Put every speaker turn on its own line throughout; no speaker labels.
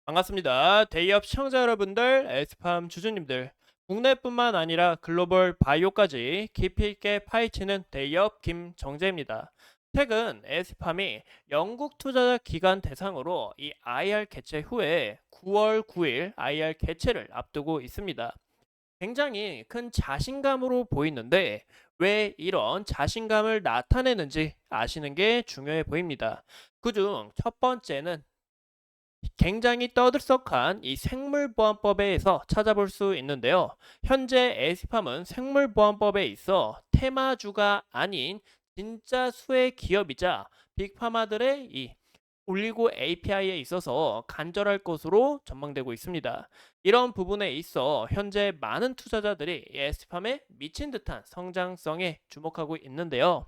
반갑습니다. 데이업 시청자 여러분들, 에스팜 주주님들, 국내뿐만 아니라 글로벌 바이오까지 깊이 있게 파헤치는 데이업 김정재입니다. 최근 에스팜이 영국 투자자 기관 대상으로 이 IR 개최 후에 9월 9일 IR 개최를 앞두고 있습니다. 굉장히 큰 자신감으로 보이는데 왜 이런 자신감을 나타내는지 아시는 게 중요해 보입니다. 그중 첫 번째는 굉장히 떠들썩한 이 생물보안법에서 찾아볼 수 있는데요. 현재 에스팜은 생물보안법에 있어 테마주가 아닌 진짜 수의 기업이자 빅파마들의 이 올리고 API에 있어서 간절할 것으로 전망되고 있습니다. 이런 부분에 있어 현재 많은 투자자들이 에스팜에 미친 듯한 성장성에 주목하고 있는데요.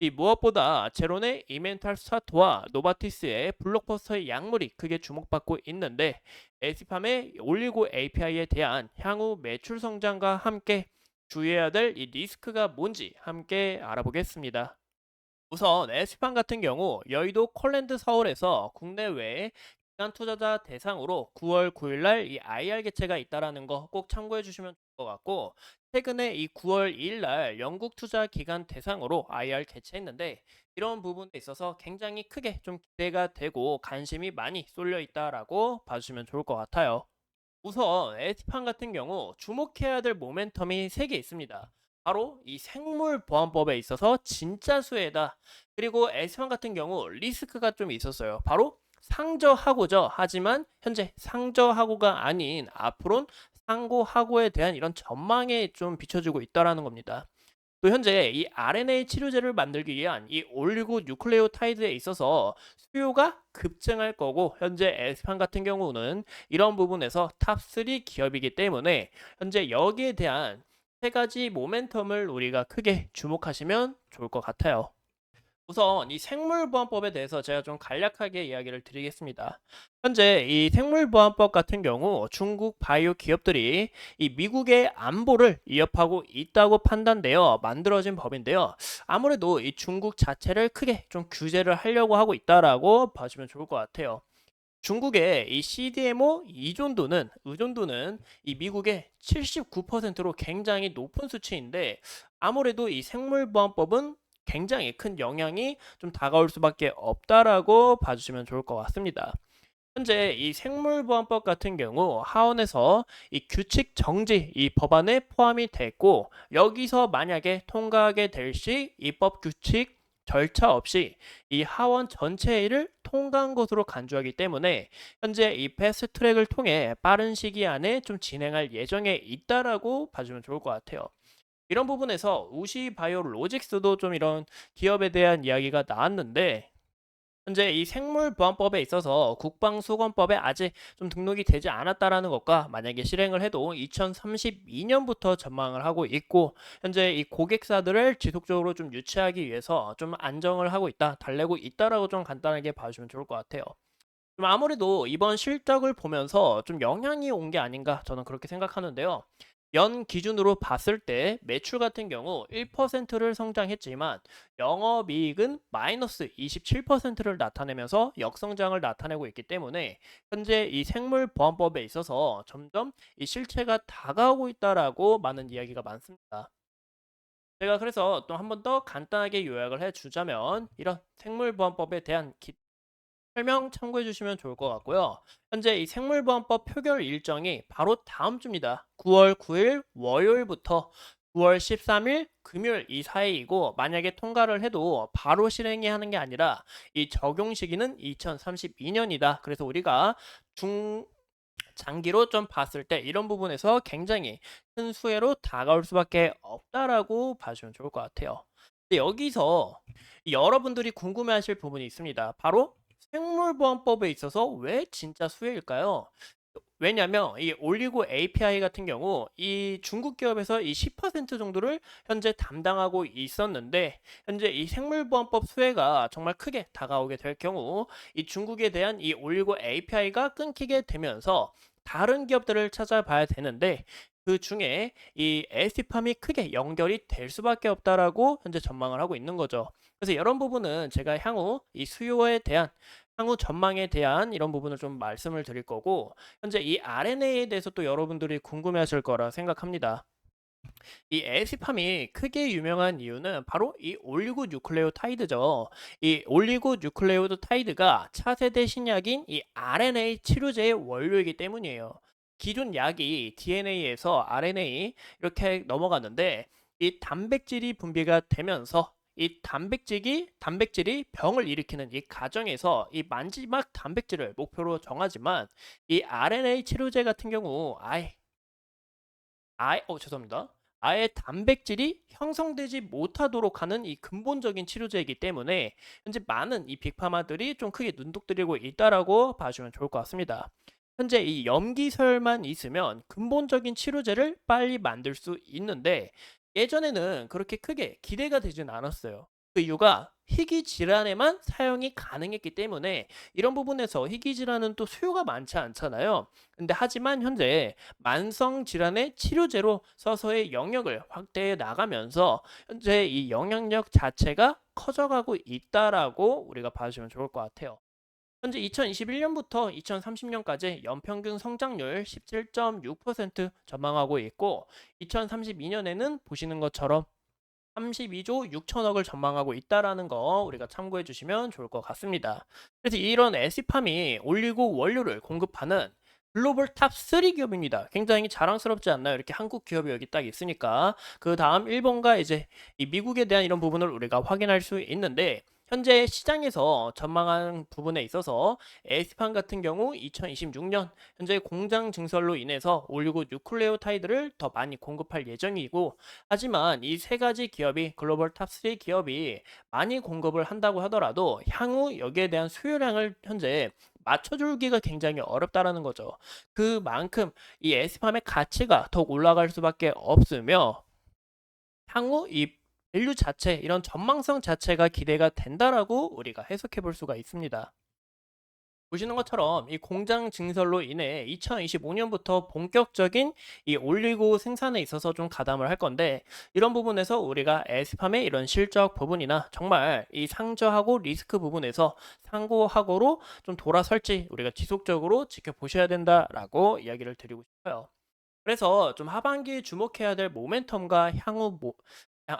이 무엇보다 제론의 이멘탈 스타트와 노바티스의 블록버스터의 약물이 크게 주목받고 있는데 에스팜의 올리고 API에 대한 향후 매출 성장과 함께 주의해야 될 이 리스크가 뭔지 함께 알아보겠습니다. 우선 에스팜 같은 경우 여의도 콜랜드 서울에서 국내외 기관 투자자 대상으로 9월 9일 날 이 IR 개최가 있다라는 거 꼭 참고해 주시면 좋을 것 같고, 최근에 이 9월 2일 날 영국 투자 기관 대상으로 IR 개최했는데 이런 부분에 있어서 굉장히 크게 좀 기대가 되고 관심이 많이 쏠려 있다라고 봐주시면 좋을 것 같아요. 우선 에스팜 같은 경우 주목해야 될 모멘텀이 3개 있습니다. 바로 이 생물보안법에 있어서 진짜 수혜다. 그리고 에스팜 같은 경우 리스크가 좀 있었어요. 바로 상저하고죠. 하지만 현재 상저하고가 아닌 앞으로는 상고하고에 대한 이런 전망에 좀 비춰지고 있다라는 겁니다. 또 현재 이 RNA 치료제를 만들기 위한 이 올리고 뉴클레오타이드에 있어서 수요가 급증할 거고, 현재 에스팜 같은 경우는 이런 부분에서 탑3 기업이기 때문에 현재 여기에 대한 세 가지 모멘텀을 우리가 크게 주목하시면 좋을 것 같아요. 우선 이 생물보안법에 대해서 제가 좀 간략하게 이야기를 드리겠습니다. 현재 이 생물보안법 같은 경우 중국 바이오 기업들이 이 미국의 안보를 위협하고 있다고 판단되어 만들어진 법인데요. 아무래도 이 중국 자체를 크게 좀 규제를 하려고 하고 있다라고 봐주면 좋을 것 같아요. 중국의 이 CDMO 의존도는 이 미국의 79%로 굉장히 높은 수치인데, 아무래도 이 생물보안법은 굉장히 큰 영향이 좀 다가올 수밖에 없다라고 봐주시면 좋을 것 같습니다. 현재 이 생물보안법 같은 경우 하원에서 이 규칙 정지 이 법안에 포함이 됐고, 여기서 만약에 통과하게 될 시 입법 규칙 절차 없이 이 하원 전체 회의를 통과한 것으로 간주하기 때문에 현재 이 패스트 트랙을 통해 빠른 시기 안에 좀 진행할 예정에 있다라고 봐주면 좋을 것 같아요. 이런 부분에서 우시 바이오 로직스도 좀 이런 기업에 대한 이야기가 나왔는데, 현재 이 생물보안법에 있어서 국방수권법에 아직 좀 등록이 되지 않았다라는 것과, 만약에 실행을 해도 2032년부터 전망을 하고 있고, 현재 이 고객사들을 지속적으로 좀 유치하기 위해서 좀 안정을 하고 있다, 달래고 있다라고 좀 간단하게 봐주면 좋을 것 같아요. 좀 아무래도 이번 실적을 보면서 좀 영향이 온 게 아닌가 저는 그렇게 생각하는데요. 연 기준으로 봤을 때 매출 같은 경우 1%를 성장했지만 영업이익은 마이너스 27%를 나타내면서 역성장을 나타내고 있기 때문에 현재 이 생물보안법에 있어서 점점 이 실체가 다가오고 있다라고 많은 이야기가 많습니다. 제가 그래서 또 한 번 더 간단하게 요약을 해주자면, 이런 생물보안법에 대한 설명 참고해 주시면 좋을 것 같고요. 현재 이 생물보안법 표결 일정이 바로 다음 주입니다. 9월 9일 월요일부터 9월 13일 금요일 이 사이이고, 만약에 통과를 해도 바로 실행이 하는 게 아니라 이 적용 시기는 2032년이다. 그래서 우리가 장기로 좀 봤을 때 이런 부분에서 굉장히 큰 수혜로 다가올 수밖에 없다라고 봐주면 좋을 것 같아요. 근데 여기서 여러분들이 궁금해하실 부분이 있습니다. 바로 생물보안법에 있어서 왜 진짜 수혜일까요? 왜냐면 이 올리고 API 같은 경우 이 중국 기업에서 이 10% 정도를 현재 담당하고 있었는데, 현재 이 생물보안법 수혜가 정말 크게 다가오게 될 경우 이 중국에 대한 이 올리고 API가 끊기게 되면서 다른 기업들을 찾아봐야 되는데, 그 중에 이 에스티팜이 크게 연결이 될 수밖에 없다라고 현재 전망을 하고 있는 거죠. 그래서 이런 부분은 제가 향후 이 수요에 대한 향후 전망에 대한 이런 부분을 좀 말씀을 드릴 거고, 현재 이 RNA에 대해서 또 여러분들이 궁금해하실 거라 생각합니다. 이 에스팜이 크게 유명한 이유는 바로 이 올리고뉴클레오타이드죠. 이 올리고뉴클레오타이드가 차세대 신약인 이 RNA 치료제의 원료이기 때문이에요. 기존 약이 DNA에서 RNA 이렇게 넘어갔는데 이 단백질이 분비가 되면서 이 단백질이 병을 일으키는 이 과정에서 이 마지막 단백질을 목표로 정하지만 이 RNA 치료제 같은 경우 죄송합니다. 아예 단백질이 형성되지 못하도록 하는 이 근본적인 치료제이기 때문에 현재 많은 이 빅파마들이 좀 크게 눈독들이고 있다라고 봐주면 좋을 것 같습니다. 현재 이 염기설만 있으면 근본적인 치료제를 빨리 만들 수 있는데 예전에는 그렇게 크게 기대가 되진 않았어요. 그 이유가 희귀 질환에만 사용이 가능했기 때문에 이런 부분에서 희귀 질환은 또 수요가 많지 않잖아요. 근데 하지만 현재 만성 질환의 치료제로 서서히 영역을 확대해 나가면서 현재 이 영향력 자체가 커져가고 있다라고 우리가 봐주면 좋을 것 같아요. 현재 2021년부터 2030년까지 연평균 성장률 17.6% 전망하고 있고 2032년에는 보시는 것처럼 32조 6천억을 전망하고 있다라는 거 우리가 참고해 주시면 좋을 것 같습니다. 그래서 이런 에시팜이 올리고 원료를 공급하는 글로벌 탑 3 기업입니다. 굉장히 자랑스럽지 않나요? 이렇게 한국 기업이 여기 딱 있으니까. 그 다음 일본과 이제 이 미국에 대한 이런 부분을 우리가 확인할 수 있는데 현재 시장에서 전망한 부분에 있어서 에스판 같은 경우 2026년 현재 공장 증설로 인해서 올리고 뉴클레오타이드를 더 많이 공급할 예정이고 하지만 이 세 가지 기업이 글로벌 탑 3 기업이 많이 공급을 한다고 하더라도 향후 여기에 대한 수요량을 현재 맞춰주기가 굉장히 어렵다라는 거죠. 그만큼 이 에스팜의 가치가 더욱 올라갈 수밖에 없으며 향후 이 밸류 자체, 이런 전망성 자체가 기대가 된다라고 우리가 해석해 볼 수가 있습니다. 보시는 것처럼 이 공장 증설로 인해 2025년부터 본격적인 이 올리고 생산에 있어서 좀 가담을 할 건데 이런 부분에서 우리가 에스팜의 이런 실적 부분이나 정말 이 상저하고 리스크 부분에서 상고하고로 좀 돌아설지 우리가 지속적으로 지켜보셔야 된다라고 이야기를 드리고 싶어요. 그래서 좀 하반기에 주목해야 될 모멘텀과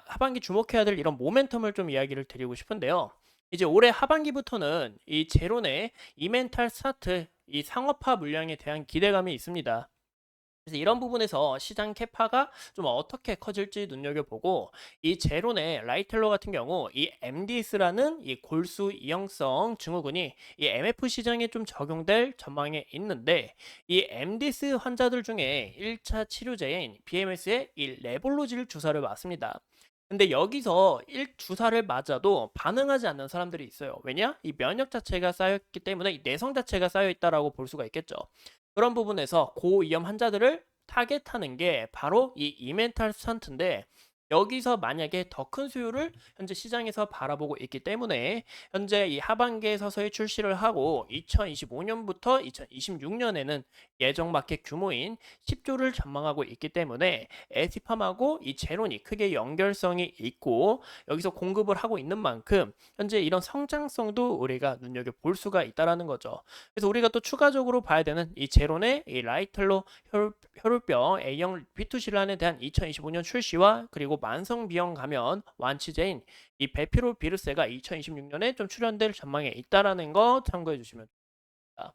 하반기 주목해야 될 이런 모멘텀을 좀 이야기를 드리고 싶은데요. 이제 올해 하반기부터는 이 제론의 이멘탈 스타트, 이 상업화 물량에 대한 기대감이 있습니다. 그래서 이런 부분에서 시장 캐파가 좀 어떻게 커질지 눈여겨보고 이 제론의 라이텔로 같은 경우 이 MDS라는 이 골수 이형성 증후군이 이 MF 시장에 좀 적용될 전망에 있는데 이 MDS 환자들 중에 1차 치료제인 BMS의 이 레볼로질 주사를 맞습니다. 근데 여기서 주사를 맞아도 반응하지 않는 사람들이 있어요. 왜냐? 이 면역 자체가 쌓였기 때문에 이 내성 자체가 쌓여 있다라고 볼 수가 있겠죠. 그런 부분에서 고위험 환자들을 타겟하는 게 바로 이 이멘탈 스턴트인데 여기서 만약에 더 큰 수요를 현재 시장에서 바라보고 있기 때문에 현재 이 하반기에 서서히 출시를 하고 2025년부터 2026년에는 예정 마켓 규모인 10조를 전망하고 있기 때문에 에티팜하고 이 제론이 크게 연결성이 있고 여기서 공급을 하고 있는 만큼 현재 이런 성장성도 우리가 눈여겨볼 수가 있다라는 거죠. 그래서 우리가 또 추가적으로 봐야 되는 이 제론의 이 라이틀로 혈우병 A형 비투질환에 대한 2025년 출시와 그리고 만성비형 감염 완치제인 이 베피로비루스가 2026년에 좀 출현될 전망에 있다라는 거 참고해 주시면 됩니다.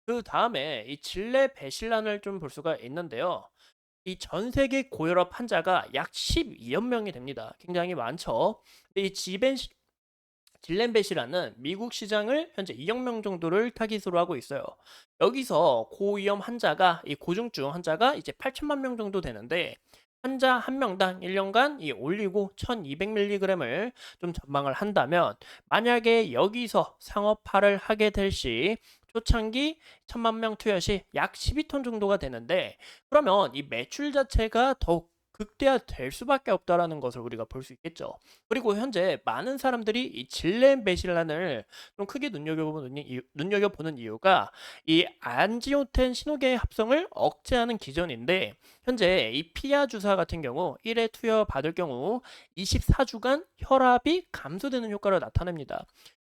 그 다음에 이 질레 배실란을 좀 볼 수가 있는데요. 이 전 세계 고혈압 환자가 약 12억 명이 됩니다. 굉장히 많죠. 근데 이 질렌벳이라는 미국 시장을 현재 2억 명 정도를 타깃으로 하고 있어요. 여기서 고위험 환자가 이 고중증 환자가 이제 8천만 명 정도 되는데 환자 한 명당 1년간 이 올리고 1200mg을 좀 전망을 한다면 만약에 여기서 상업화를 하게 될 시 초창기 1000만 명 투여 시 약 12톤 정도가 되는데 그러면 이 매출 자체가 더욱 극대화될 수밖에 없다라는 것을 우리가 볼 수 있겠죠. 그리고 현재 많은 사람들이 이 질렌베실란을 좀 크게 눈여겨보는 이유가 이 안지오텐 신호계의 합성을 억제하는 기전인데 현재 이 피아 주사 같은 경우 1회 투여 받을 경우 24주간 혈압이 감소되는 효과를 나타냅니다.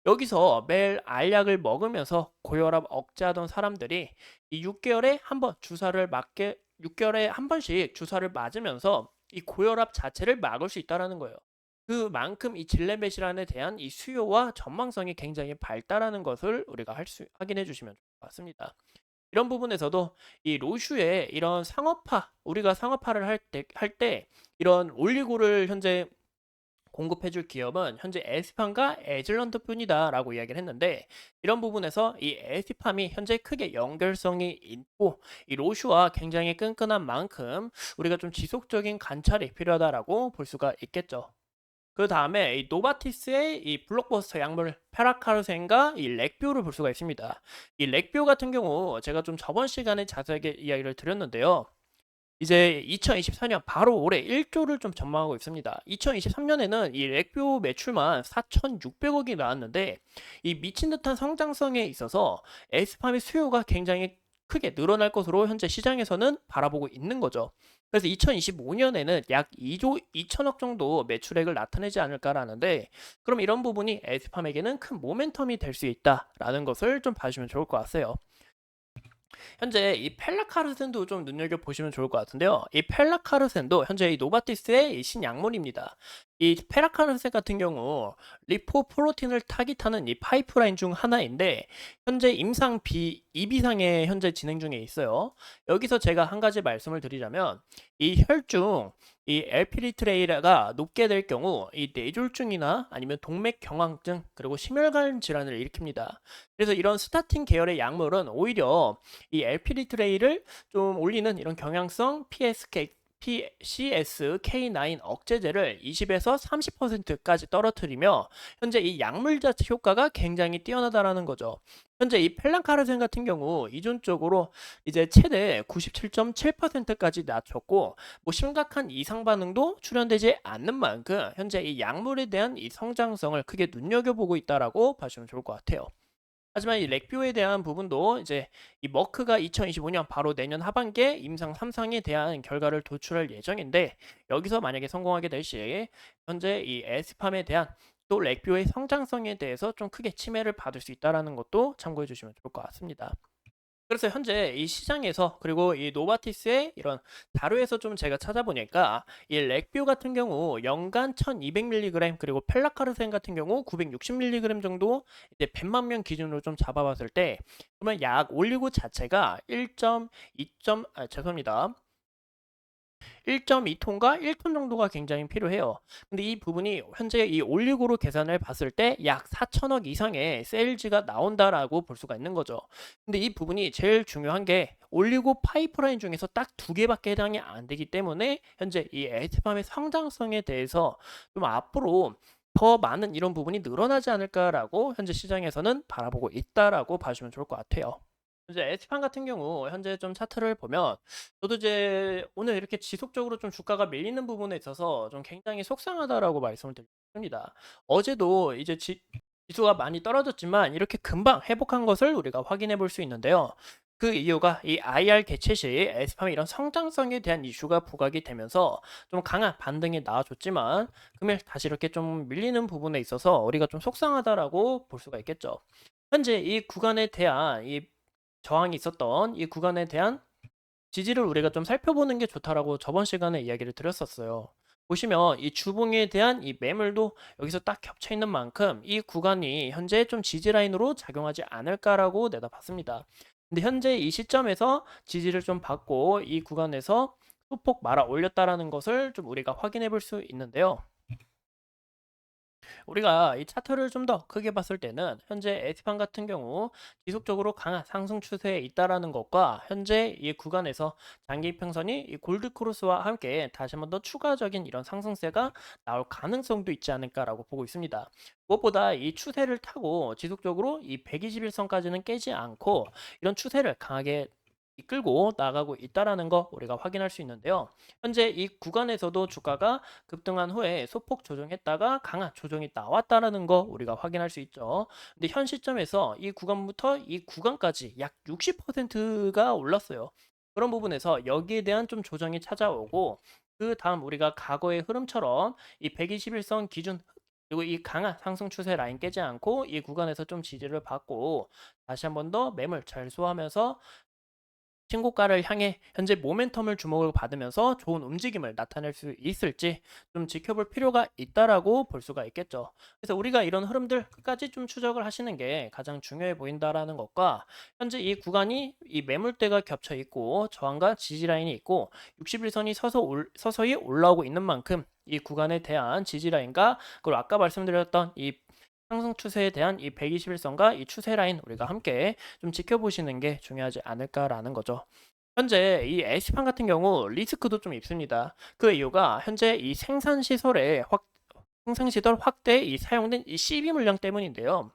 여기서 매일 알약을 먹으면서 고혈압 억제하던 사람들이 이 6개월에 한 번 주사를 맞게 6개월에 한 번씩 주사를 맞으면서 이 고혈압 자체를 막을 수 있다라는 거예요. 그만큼 이 질레메실란에 대한 이 수요와 전망성이 굉장히 발달하는 것을 우리가 확인해 주시면 좋을 것 같습니다. 이런 부분에서도 이 로슈의 이런 상업화, 우리가 상업화를 할 때 이런 올리고를 현재 공급해줄 기업은 현재 에스팜과 에즐런트뿐이다라고 이야기를 했는데, 이런 부분에서 이 에스팜이 현재 크게 연결성이 있고 이 로슈와 굉장히 끈끈한 만큼 우리가 좀 지속적인 관찰이 필요하다라고 볼 수가 있겠죠. 그 다음에 이 노바티스의 이 블록버스터 약물 페라카르센과 이 렉뷰를 볼 수가 있습니다. 이 렉뷰 같은 경우 제가 좀 저번 시간에 자세하게 이야기를 드렸는데요. 이제 2024년 바로 올해 1조를 좀 전망하고 있습니다. 2023년에는 이 렉뷰 매출만 4,600억이 나왔는데, 이 미친 듯한 성장성에 있어서 에스팜의 수요가 굉장히 크게 늘어날 것으로 현재 시장에서는 바라보고 있는 거죠. 그래서 2025년에는 약 2조 2천억 정도 매출액을 나타내지 않을까라는데, 그럼 이런 부분이 에스팜에게는 큰 모멘텀이 될 수 있다라는 것을 좀 봐주면 좋을 것 같아요. 현재 이 펠라카르센도 좀 눈여겨보시면 좋을 것 같은데요. 이 펠라카르센도 현재 이 노바티스의 이 신약물입니다. 이 페라카르센 같은 경우 리포프로틴을 타깃하는 이 파이프라인 중 하나인데, 현재 임상 2비상에 현재 진행 중에 있어요. 여기서 제가 한 가지 말씀을 드리자면, 이 혈중 이 엘피리트레이가 높게 될 경우 이 뇌졸중이나 아니면 동맥 경화증 그리고 심혈관 질환을 일으킵니다. 그래서 이런 스타틴 계열의 약물은 오히려 이 엘피리트레이를 좀 올리는 이런 경향성 PCSK9 억제제를 20에서 30%까지 떨어뜨리며, 현재 이 약물 자체 효과가 굉장히 뛰어나다라는 거죠. 현재 이 펠란카르센 같은 경우 이존적으로 이제 최대 97.7%까지 낮췄고, 뭐 심각한 이상 반응도 출현되지 않는 만큼 현재 이 약물에 대한 이 성장성을 크게 눈여겨보고 있다라고 봐주면 좋을 것 같아요. 하지만 이 렉뷰에 대한 부분도 이제 이 머크가 2025년 바로 내년 하반기에 임상 3상에 대한 결과를 도출할 예정인데, 여기서 만약에 성공하게 될 시 현재 이 에스팜에 대한 또 렉뷰의 성장성에 대해서 좀 크게 침해를 받을 수 있다는 것도 참고해 주시면 좋을 것 같습니다. 그래서 현재 이 시장에서, 그리고 이 노바티스의 이런 자료에서 좀 제가 찾아보니까 이 렉뷰 같은 경우 연간 1200mg, 그리고 펠라카르센 같은 경우 960mg 정도 이제 100만 명 기준으로 좀 잡아봤을 때, 그러면 약 올리고 자체가 1.2톤과 1톤 정도가 굉장히 필요해요. 근데 이 부분이 현재 이 올리고로 계산을 봤을 때 약 4천억 이상의 세일즈가 나온다라고 볼 수가 있는 거죠. 근데 이 부분이 제일 중요한 게 올리고 파이프라인 중에서 딱 두 개밖에 해당이 안 되기 때문에 현재 이 에스팜의 성장성에 대해서 좀 앞으로 더 많은 이런 부분이 늘어나지 않을까라고 현재 시장에서는 바라보고 있다라고 봐주면 좋을 것 같아요. 이제 에스판 같은 경우 현재 좀 차트를 보면, 저도 이제 오늘 이렇게 지속적으로 좀 주가가 밀리는 부분에 있어서 좀 굉장히 속상하다라고 말씀을 드립니다. 어제도 이제 지수가 많이 떨어졌지만 이렇게 금방 회복한 것을 우리가 확인해 볼 수 있는데요. 그 이유가 이 IR 개최 시 에스팜의 이런 성장성에 대한 이슈가 부각이 되면서 좀 강한 반등이 나와줬지만, 금일 다시 이렇게 좀 밀리는 부분에 있어서 우리가 좀 속상하다라고 볼 수가 있겠죠. 현재 이 구간에 대한 이 저항이 있었던 이 구간에 대한 지지를 우리가 좀 살펴보는 게 좋다라고 저번 시간에 이야기를 드렸었어요. 보시면 이 주봉에 대한 이 매물도 여기서 딱 겹쳐 있는 만큼 이 구간이 현재 좀 지지 라인으로 작용하지 않을까라고 내다봤습니다. 근데 현재 이 시점에서 지지를 좀 받고 이 구간에서 소폭 말아 올렸다라는 것을 좀 우리가 확인해 볼 수 있는데요. 우리가 이 차트를 좀 더 크게 봤을 때는 현재 에스판 같은 경우 지속적으로 강한 상승 추세에 있다라는 것과, 현재 이 구간에서 장기 평선이 이 골드 크로스와 함께 다시 한번 더 추가적인 이런 상승세가 나올 가능성도 있지 않을까라고 보고 있습니다. 무엇보다 이 추세를 타고 지속적으로 이 121선까지는 깨지 않고 이런 추세를 강하게 이끌고 나가고 있다라는 거 우리가 확인할 수 있는데요. 현재 이 구간에서도 주가가 급등한 후에 소폭 조정했다가 강한 조정이 나왔다라는 거 우리가 확인할 수 있죠. 근데 현 시점에서 이 구간부터 이 구간까지 약 60%가 올랐어요. 그런 부분에서 여기에 대한 좀 조정이 찾아오고, 그 다음 우리가 과거의 흐름처럼 이 121선 기준 그리고 이 강한 상승 추세 라인 깨지 않고 이 구간에서 좀 지지를 받고 다시 한 번 더 매물 잘 소화하면서 신고가를 향해 현재 모멘텀을 주목을 받으면서 좋은 움직임을 나타낼 수 있을지 좀 지켜볼 필요가 있다라고 볼 수가 있겠죠. 그래서 우리가 이런 흐름들 끝까지 좀 추적을 하시는 게 가장 중요해 보인다라는 것과 현재 이 구간이 이 매물대가 겹쳐 있고 저항과 지지 라인이 있고 60일선이 서서히 올라오고 있는 만큼 이 구간에 대한 지지 라인과 그리고 아까 말씀드렸던 이 상승 추세에 대한 이 121선과 이 추세 라인 우리가 함께 좀 지켜보시는 게 중요하지 않을까라는 거죠. 현재 이 S판 같은 경우 리스크도 좀 있습니다. 그 이유가 현재 이 생산시설 확대에 이 사용된 이 CB 물량 때문인데요.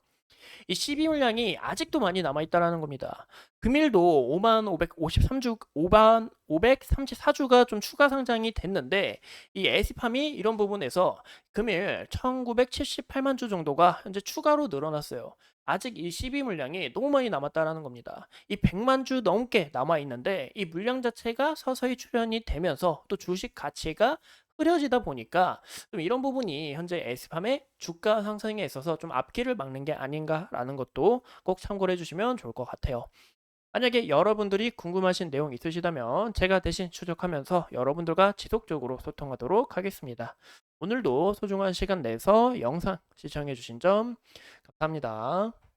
이 CB 물량이 아직도 많이 남아 있다라는 겁니다. 금일도 5만 553주 5만 534주가 좀 추가 상장이 됐는데 이 에스팜이 이런 부분에서 금일 1978만 주 정도가 현재 추가로 늘어났어요. 아직 이 CB 물량이 너무 많이 남았다라는 겁니다. 이 100만 주 넘게 남아 있는데 이 물량 자체가 서서히 출현이 되면서 또 주식 가치가 흐려지다 보니까 좀 이런 부분이 현재 에스팜의 주가 상승에 있어서 좀 앞길을 막는 게 아닌가라는 것도 꼭 참고를 해주시면 좋을 것 같아요. 만약에 여러분들이 궁금하신 내용 있으시다면 제가 대신 추적하면서 여러분들과 지속적으로 소통하도록 하겠습니다. 오늘도 소중한 시간 내서 영상 시청해주신 점 감사합니다.